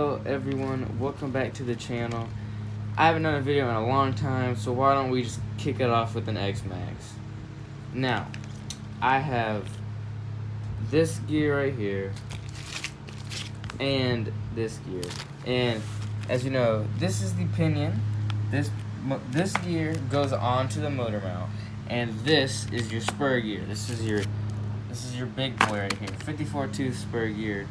Hello everyone, welcome back to the channel. I haven't done a video in a long time, so why don't we just kick it off with an xmaxx. Now, I have this gear right here and this gear, and as you know, this is the pinion. This gear goes onto the motor mount, and this is your spur gear. This is your big boy right here, 54 tooth spur gear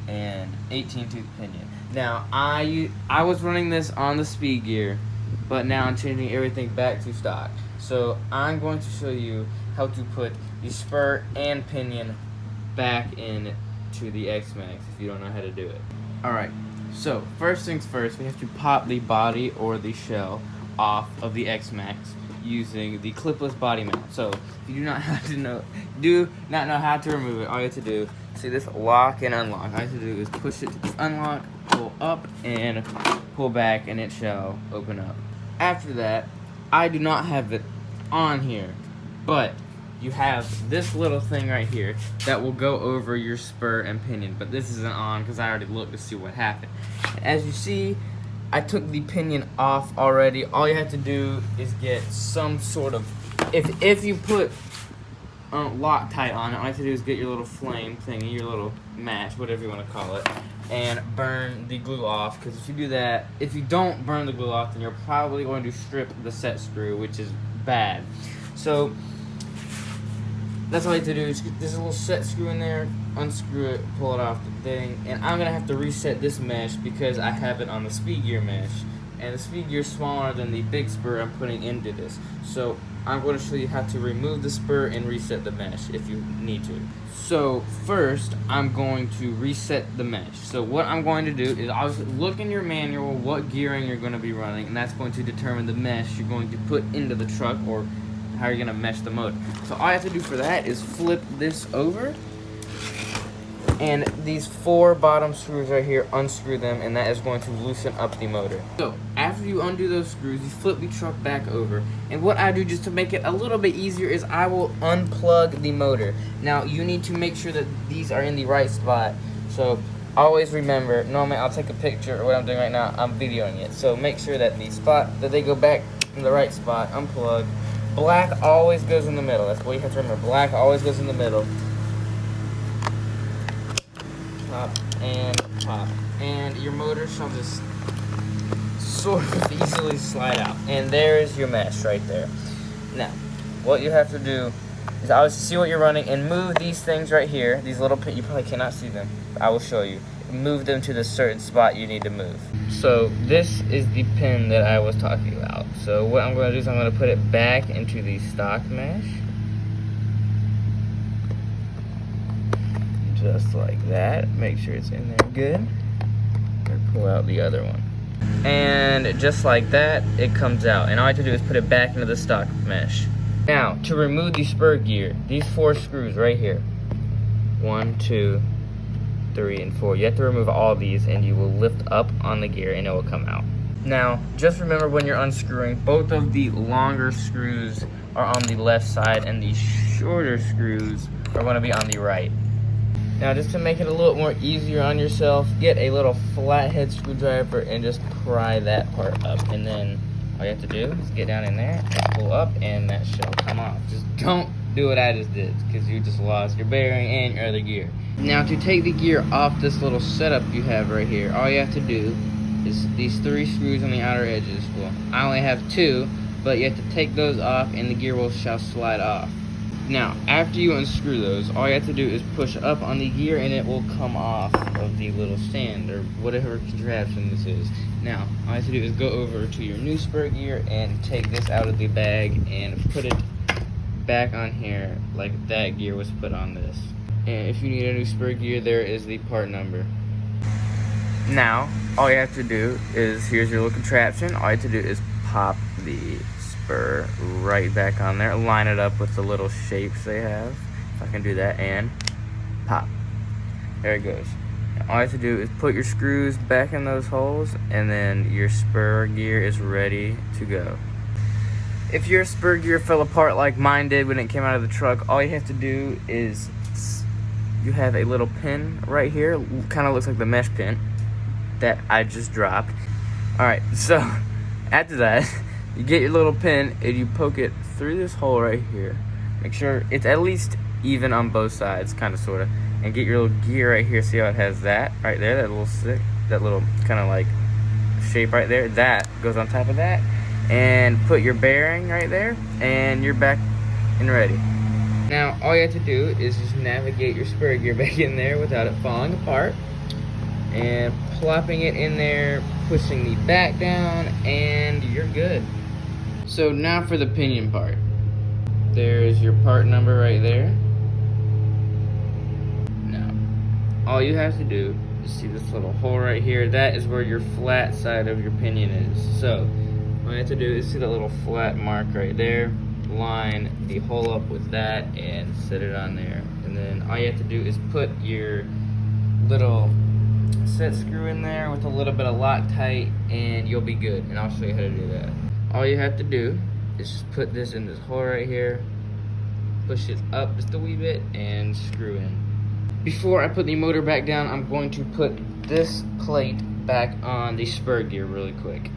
and 18 tooth pinion. Now I was running this on the speed gear, but now I'm changing everything back to stock. So I'm going to show you how to put the spur and pinion back in to the xmaxx if you don't know how to do it. Alright, so first things first, we have to pop the body or the shell off of the xmaxx using the clipless body mount. So if you do not know how to remove it, all you have to do, see this lock and unlock, all you have to do is push it to unlock, pull up and pull back, and it shall open up. After that, I do not have it on here, but you have this little thing right here that will go over your spur and pinion, but this isn't on because I already looked to see what happened. As you see, I took the pinion off already. All you have to do is get some sort of, if you put Loctite on it, all you have to do is get your little flame thingy, your little match, whatever you want to call it, and burn the glue off, because if you do that, if you don't burn the glue off, then you're probably going to strip the set screw, which is bad. So that's all you have to do is get this little set screw in there, unscrew it, pull it off the thing, and I'm going to have to reset this mesh because I have it on the speed gear mesh, and the speed gear is smaller than the big spur I'm putting into this. So I'm going to show you how to remove the spur and reset the mesh if you need to. So first, I'm going to reset the mesh. So what I'm going to do is I'll look in your manual what gearing you're going to be running, and that's going to determine the mesh you're going to put into the truck or how you're going to mesh the motor. So all I have to do for that is flip this over, and these 4 bottom screws right here, unscrew them, and that is going to loosen up the motor. So after you undo those screws, you flip the truck back over, and what I do just to make it a little bit easier is I will unplug the motor. Now you need to make sure that these are in the right spot, so always remember, normally I'll take a picture, or what I'm doing right now, I'm videoing it, so make sure that the spot, that they go back in the right spot, unplug. Black always goes in the middle, that's what you have to remember, black always goes in the middle. Pop, and your motor shall just sort of easily slide out, and there is your mesh right there. Now what you have to do is obviously see what you're running and move these things right here, these little pins. You probably cannot see them, but I will show you. Move them to the certain spot you need to move. So this is the pin that I was talking about. So what I'm going to do is I'm going to put it back into the stock mesh, just like that. Make sure it's in there good, and pull out the other one, and just like that it comes out, and all I have to do is put it back into the stock mesh. Now to remove the spur gear, these 4 screws right here, 1, 2, 3, and 4, you have to remove all these, and you will lift up on the gear and it will come out. Now just remember, when you're unscrewing, both of the longer screws are on the left side and the shorter screws are going to be on the right. Now just to make it a little more easier on yourself, get a little flathead screwdriver and just pry that part up, and then all you have to do is get down in there and pull up, and that shall come off. Just don't do what I just did, because you just lost your bearing and your other gear. Now to take the gear off this little setup you have right here, all you have to do is these 3 screws on the outer edges. Well, I only have 2, but you have to take those off and the gear shall slide off. Now after you unscrew those, all you have to do is push up on the gear and it will come off of the little stand or whatever contraption this is. Now all you have to do is go over to your new spur gear and take this out of the bag and put it back on here like that gear was put on this. And if you need a new spur gear, there is the part number. Now all you have to do is, here's your little contraption, all you have to do is pop the spur right back on there, line it up with the little shapes they have, if I can do that, and pop. There it goes. Now, all you have to do is put your screws back in those holes, and then your spur gear is ready to go. If your spur gear fell apart like mine did when it came out of the truck, all you have to do is, you have a little pin right here, kind of looks like the mesh pin. that I just dropped. Alright, so after that, you get your little pin and you poke it through this hole right here. Make sure it's at least even on both sides, kind of, sort of. And get your little gear right here. See how it has that right there, that little kind of like shape right there. That goes on top of that. And put your bearing right there, and you're back and ready. Now, all you have to do is just navigate your spur gear back in there without it falling apart. And plopping it in there, pushing the back down, and you're good. So now for the pinion part. There's your part number right there. Now, all you have to do is see this little hole right here. That is where your flat side of your pinion is. So, all you have to do is see that little flat mark right there. Line the hole up with that and set it on there. And then all you have to do is put your little set screw in there with a little bit of Loctite, and you'll be good. And I'll show you how to do that. All you have to do is just put this in this hole right here, push it up just a wee bit, and screw in. Before I put the motor back down, I'm going to put this plate back on the spur gear really quick.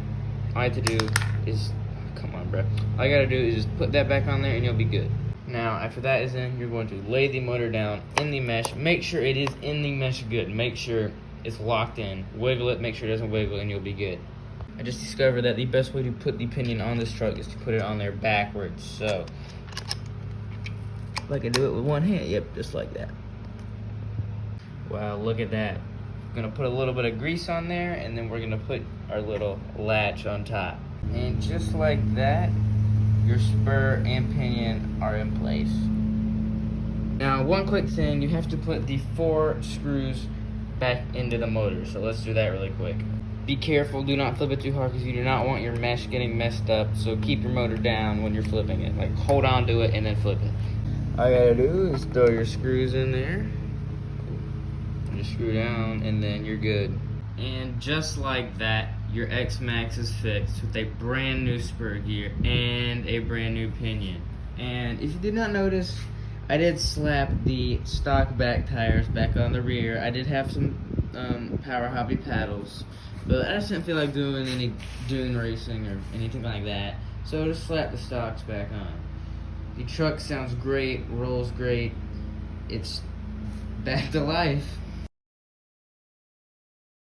All I have to do is, come on, bro. All you gotta do is just put that back on there and you'll be good. Now, after that is in, you're going to lay the motor down in the mesh. Make sure it is in the mesh good. Make sure it's locked in. Wiggle it, make sure it doesn't wiggle, and you'll be good. I just discovered that the best way to put the pinion on this truck is to put it on there backwards. So, like I do it with one hand. Yep, just like that. Wow, look at that. We're gonna put a little bit of grease on there, and then we're gonna put our little latch on top. And just like that, your spur and pinion are in place. Now, one quick thing, you have to put the 4 screws back into the motor. So let's do that really quick. Be careful, do not flip it too hard because you do not want your mesh getting messed up. So keep your motor down when you're flipping it. Like, hold on to it and then flip it. All you gotta do is throw your screws in there. Just screw down and then you're good. And just like that, your xmaxx is fixed with a brand new spur gear and a brand new pinion. And if you did not notice, I did slap the stock back tires back on the rear. I did have some power hobby paddles, but I just didn't feel like doing any dune racing or anything like that. So I just slapped the stocks back on. The truck sounds great, rolls great. It's back to life.